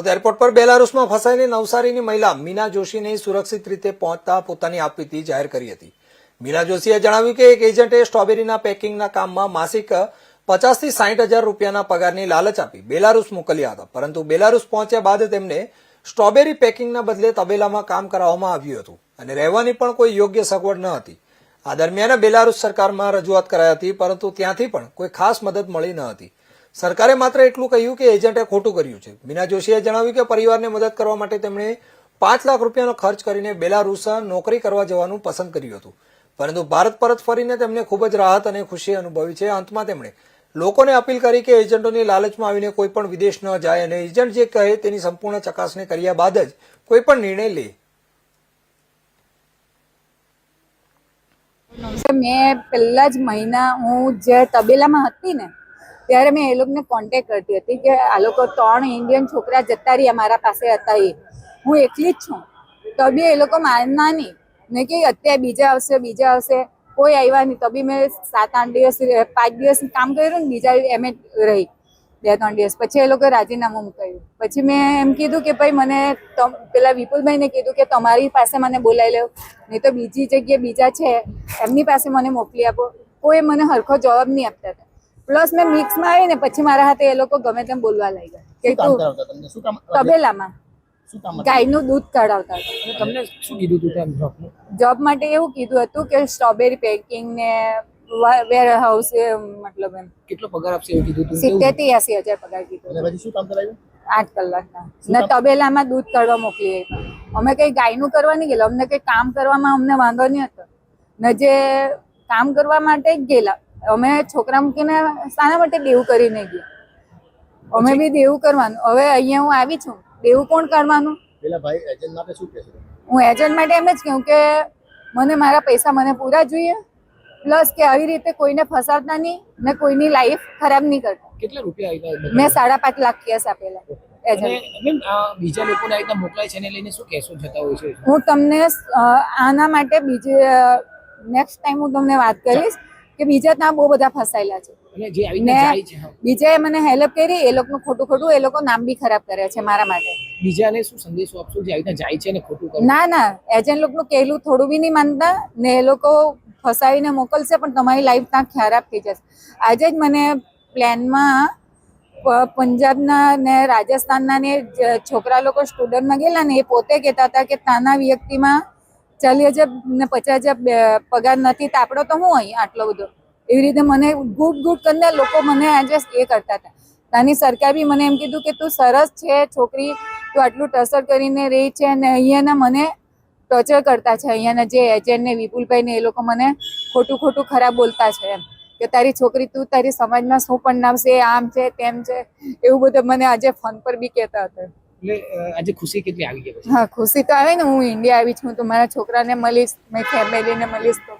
Airport પર બેલારુસમાં ફસાયેલી નવસારીની મહિલા મીના જોશીને સુરક્ષિત રીતે પહોંચતા પોતાની આપવીતી જાહેર કરી હતી. મીના જોશીએ જણાવ્યું કે એક એજન્ટે સ્ટ્રોબેરીના પેકિંગના કામમાં માસિક 50 થી 60,000 રૂપિયાના પગારની લાલચ આપી બેલારુસ મોકલ્યા હતા, પરંતુ બેલારુસ પહોંચ્યા બાદ તેમને સ્ટ્રોબેરી પેકિંગના બદલે તબેલામાં કામ કરાવવામાં આવ્યું હતું અને રહેવાની પણ કોઈ યોગ્ય સગવડ ન હતી. આ દરમિયાન બેલારુસ સરકારમાં રજૂઆત કરાઈ હતી, પરંતુ ત્યાંથી પણ કોઈ ખાસ મદદ મળી ન હતી. સરકારે માત્ર એટલું કહ્યું કે એજન્ટે ખોટું કર્યું છે. મીના જોશીએ જણાવ્યું કે પરિવારને મદદ કરવા માટે તેમણે 5 લાખ રૂપિયાનો ખર્ચ કરીને બેલારુસ નોકરી કરવા જવાનું પસંદ કર્યું હતું, પરંતુ ભારત પરત ફરીને તેમને ખૂબ જ રાહત અને ખુશી અનુભવી છે. અંતમાં તેમણે લોકોને અપીલ કરી કે એજન્ટોની લાલચમાં આવીને કોઈ પણ વિદેશ ન જાય અને એજન્ટ જે કહે તેની સંપૂર્ણ ચકાસણી કર્યા બાદ જ કોઈ પણ નિર્ણય લે. મેં પહેલા જ મહિના હું જે તબેલામાં હતી ને ત્યારે મેં એ લોકોને કોન્ટેક્ટ કરતી હતી કે આ લોકો 3 ઇન્ડિયન છોકરા જતા રહ્યા મારા પાસે હતા, એ હું એકલી જ છું, તો બી એ લોકો માનના નહીં ને કે અત્યારે બીજા આવશે કોઈ આવ્યા નહીં. તો બી મેં 7-8 દિવસ 5 દિવસ કામ કર્યું ને, બીજા એમ રહી 2-3 દિવસ પછી એ લોકો રાજીનામું મૂકાયું. પછી મેં એમ કીધું કે ભાઈ મને પેલા વિપુલભાઈને કીધું કે તમારી પાસે મને બોલાવી લો, નહીં તો બીજી જગ્યાએ બીજા છે એમની પાસે મને મોકલી આપો. કોઈ મને હરખો જવાબ નહીં આપતા હતા. પ્લસ મેં મિક્સમાં આવી ને પછી મારા હાથે એ લોકો ગમે તેમ બોલવા લાગ્યા કે તું તબેલામાં ગાયનું દૂધ કાઢાવતા હતા. તમને શું કીધું હતું જોબ માટે એવું કીધું હતું કે સ્ટ્રોબેરી પેકિંગ ને વેર હાઉસ, મતલબ એમ કેટલો પગાર આપશે એવું કીધું હતું? 70,000-80,000 પગાર કીધું. પછી શું કામ કરાવ્યું? 8 કલાકના ને તબેલામાં દૂધ કાઢવા મોકલી. અમે કઈ ગાયનું કરવા નહીં ગયેલા, અમને કઈ કામ કરવામાં અમને વાંધો નહીં હતો ને જે કામ કરવા માટે જ ગયેલા. અમે છોકરા મૂકીને શાના માટે દેવું કરીને ગયા? અમે બી દેવું કરવાનું. હવે અહીંયા હું આવી છું, દેવું કોણ કાઢવાનું? પેલા ભાઈ એજન્ટ માટે શું કહેશે? હું એજન્ટ માટે એમ જ કહું કે મને મારા પૈસા મને પૂરા જોઈએ, પ્લસ કે આવી રીતે કોઈને ફસાવતા નહીં ને કોઈની લાઈફ ખરાબ નહીં કરતા. કેટલા રૂપિયા આવ્યા? મેં 5.5 લાખ કેસ આપેલા એજન્ટ. બીજા લોકોને આ રીતના મોકલાય છે એને લઈને શું કહેશો જતા હોય છે? હું તમને આના માટે નેક્સ્ટ ટાઈમ હું તમને વાત કરીશ કે બીજા ત્યાં બહુ બધા ફસાયેલા છે અને જે આવીને જાય છે. બીજાએ મને હેલ્પ કરી, એ લોકોનું ખોટું એ લોકો નામ બી ખરાબ કરે છે મારા માટે. બીજાને શું સંદેશો આપશો જે આવીને જાય છે ને ખોટું કરે? ના, એજન્ટ લોકોનું કહેલું થોડું બી નહીં માનતા ને એ લોકો ફસાવીને મોકલશે પણ તમારી લાઈફ ત્યાં ખરાબ થઈ જશે. આજે જ મને પ્લેનમાં પંજાબના ને રાજસ્થાનના ને છોકરા લોકો સ્ટુડન્ટમાં ગયેલા ને એ પોતે કહેતા હતા કે ત્યાંના વ્યક્તિમાં 40,000 ને 50,000 પગાર નથી, તો આપણો તો હું અહીં આટલો બધો. એવી રીતે મને ગુડ કરીને લોકો મને આજે એ કરતા હતા. ત્યાંની સરકાર બી મને એમ કીધું કે તું સરસ છે છોકરી, તું આટલું ટસર કરીને રહી છે અને અહીંયાના મને ટોર્ચર કરતા છે. અહીંયાના જે એજન્ટ ને વિપુલભાઈ ને એ લોકો મને ખોટું ખરાબ બોલતા છે એમ કે તારી છોકરી તું તારી સમાજમાં શું પણ નામશે, આમ છે તેમ છે, એવું બધું મને આજે ફોન પર બી કહેતા હતા. એટલે આજે ખુશી કેટલી આવી ગઈ? હા, ખુશી તો આવે ને. હું ઇન્ડિયા આવી છું તો મારા છોકરાને મળીશ, મારી ફેમિલીને મળીશ તો